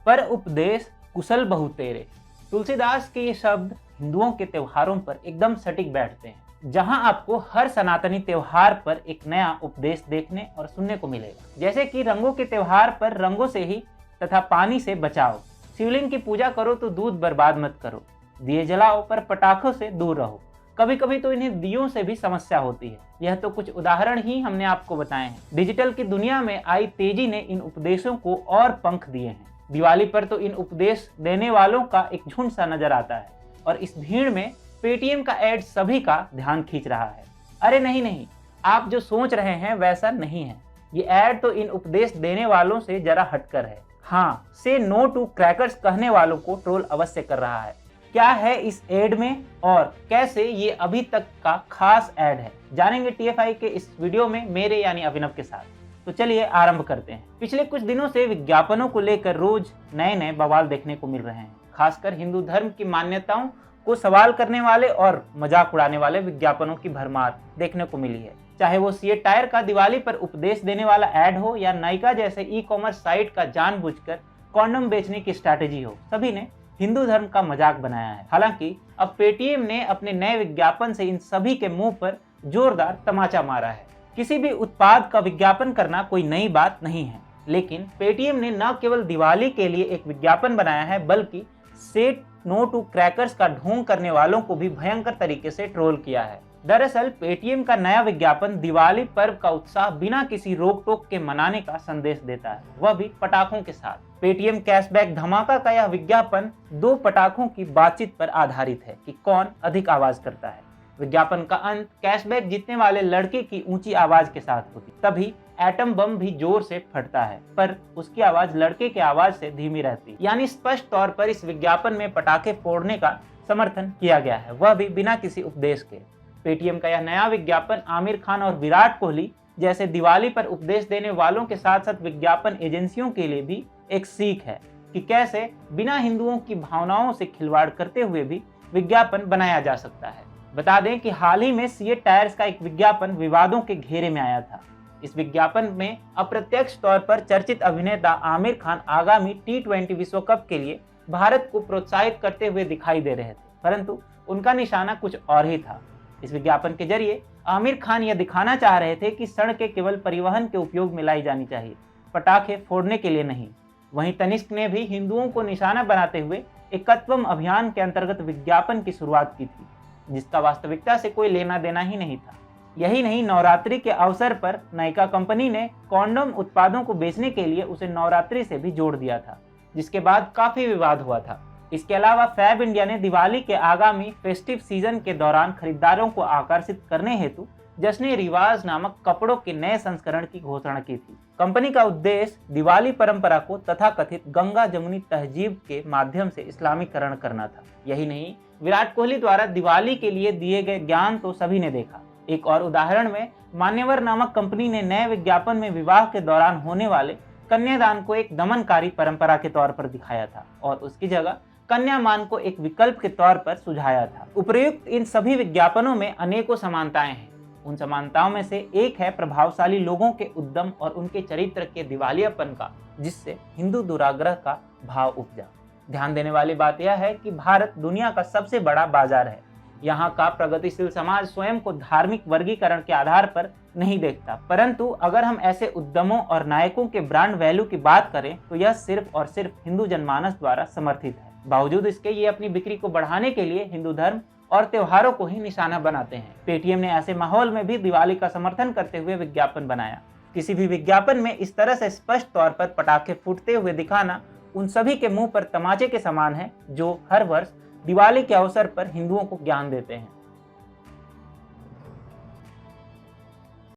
पर उपदेश कुशल बहु तेरे। तुलसीदास के ये शब्द हिंदुओं के त्योहारों पर एकदम सटीक बैठते हैं, जहां आपको हर सनातनी त्योहार पर एक नया उपदेश देखने और सुनने को मिलेगा। जैसे कि रंगों के त्योहार पर रंगों से ही तथा पानी से बचाओ, शिवलिंग की पूजा करो तो दूध बर्बाद मत करो, दिए जलाओ पर पटाखों से दूर रहो। कभी कभी तो इन्हें दियों से भी समस्या होती है। यह तो कुछ उदाहरण ही हमने आपको बताए हैं। डिजिटल की दुनिया में आई तेजी ने इन उपदेशों को और पंख दिए हैं। दिवाली पर तो इन उपदेश देने वालों का एक झुंड सा नजर आता है और इस भीड़ में पेटीएम का ऐड सभी का ध्यान खींच रहा है। अरे नहीं, आप जो सोच रहे हैं वैसा नहीं है। ये ऐड तो इन उपदेश देने वालों से जरा हटकर है। हाँ, से नो टू क्रैकर्स कहने वालों को ट्रोल अवश्य कर रहा है। क्या है इस ऐड में और कैसे ये अभी तक का खास ऐड है, जानेंगे टीएफआई के इस वीडियो में मेरे यानी अभिनव के साथ। तो चलिए आरंभ करते हैं। पिछले कुछ दिनों से विज्ञापनों को लेकर रोज नए बवाल देखने को मिल रहे हैं। खासकर हिंदू धर्म की मान्यताओं को सवाल करने वाले और मजाक उड़ाने वाले विज्ञापनों की भरमार देखने को मिली है। चाहे वो सीएट टायर का दिवाली पर उपदेश देने वाला ऐड हो या नायका जैसे ई कॉमर्स साइट का जानबूझकर कॉन्डम बेचने की स्ट्रैटेजी हो, सभी ने हिंदू धर्म का मजाक बनाया है। हालांकि अब पेटीएम ने अपने नए विज्ञापन से इन सभी के मुंह पर जोरदार तमाचा मारा है। किसी भी उत्पाद का विज्ञापन करना कोई नई बात नहीं है, लेकिन पेटीएम ने न केवल दिवाली के लिए एक विज्ञापन बनाया है, बल्कि सेट नो टू क्रैकर्स का ढोंग करने वालों को भी भयंकर तरीके से ट्रोल किया है। दरअसल पेटीएम का नया विज्ञापन दिवाली पर्व का उत्साह बिना किसी रोक टोक के मनाने का संदेश देता है, वह भी पटाखों के साथ। पेटीएम कैशबैक धमाका का यह विज्ञापन दो पटाखों की बातचीत पर आधारित है कि कौन अधिक आवाज करता है। विज्ञापन का अंत कैशबैक जीतने वाले लड़के की ऊंची आवाज के साथ होती, तभी एटम बम भी जोर से फटता है, पर उसकी आवाज लड़के की आवाज से धीमी रहती। यानी स्पष्ट तौर पर इस विज्ञापन में पटाखे फोड़ने का समर्थन किया गया है, वह भी बिना किसी उपदेश के। पेटीएम का यह नया विज्ञापन आमिर खान और विराट कोहली जैसे दिवाली पर उपदेश देने वालों के साथ साथ विज्ञापन एजेंसियों के लिए भी एक सीख है कि कैसे बिना हिंदुओं की भावनाओं से खिलवाड़ करते हुए भी विज्ञापन बनाया जा सकता है। बता दें कि हाल ही में सीएट टायर्स का एक विज्ञापन विवादों के घेरे में आया था। इस विज्ञापन में अप्रत्यक्ष तौर पर चर्चित अभिनेता आमिर खान आगामी T20 विश्व कप के लिए भारत को प्रोत्साहित करते हुए दिखाई दे रहे थे, परंतु उनका निशाना कुछ और ही था। इस विज्ञापन के जरिए आमिर खान यह दिखाना चाह रहे थे कि सड़कें केवल परिवहन के उपयोग में लाई जानी चाहिए, पटाखे फोड़ने के लिए नहीं। वहीं तनिष्क ने भी हिंदुओं को निशाना बनाते हुए एकत्वम अभियान के अंतर्गत विज्ञापन की शुरुआत की थी, जिसका वास्तविकता से कोई लेना देना ही नहीं था। यही नहीं, नवरात्रि के अवसर पर नायका कंपनी ने कॉन्डोम उत्पादों को बेचने के लिए उसे नवरात्रि से भी जोड़ दिया था, जिसके बाद काफी विवाद हुआ था। इसके अलावा फैब इंडिया ने दिवाली के आगामी फेस्टिव सीजन के दौरान खरीदारों को आकर्षित करने हेतु जश्न रिवाज नामक कपड़ों के नए संस्करण की घोषणा की थी। कंपनी का उद्देश्य दिवाली परंपरा को तथाकथित गंगा जमुनी तहजीब के माध्यम से इस्लामीकरण करना था। यही नहीं, विराट कोहली द्वारा दिवाली के लिए दिए गए ज्ञान तो सभी ने देखा। एक और उदाहरण में मान्यवर नामक कंपनी ने नए विज्ञापन में विवाह के दौरान होने वाले कन्यादान को एक दमनकारी परंपरा के तौर पर दिखाया था और उसकी जगह कन्यामान को एक विकल्प के तौर पर सुझाया था। उपर्युक्त इन सभी विज्ञापनों में अनेकों समानताएं हैं। उन समानताओं में से एक है प्रभावशाली लोगों के उद्यम और उनके चरित्र के दिवालियापन का, जिससे हिंदू दुराग्रह का भाव उपजा। ध्यान देने वाली बात यह है कि भारत दुनिया का सबसे बड़ा बाजार है। यहाँ का प्रगतिशील समाज स्वयं को धार्मिक वर्गीकरण के आधार पर नहीं देखता, परंतु अगर हम ऐसे उद्यमों और नायकों के ब्रांड वैल्यू की बात करें तो यह सिर्फ और सिर्फ हिंदू जनमानस द्वारा समर्थित है। बावजूद इसके ये अपनी बिक्री को बढ़ाने के लिए हिंदू धर्म और त्योहारों को ही निशाना बनाते हैं। पेटीएम ने ऐसे माहौल में भी दिवाली का समर्थन करते हुए विज्ञापन बनाया। किसी भी विज्ञापन में इस तरह से स्पष्ट तौर पर पटाखे फूटते हुए दिखाना उन सभी के मुंह पर तमाचे के समान है जो हर वर्ष दिवाली के अवसर पर हिंदुओं को ज्ञान देते हैं।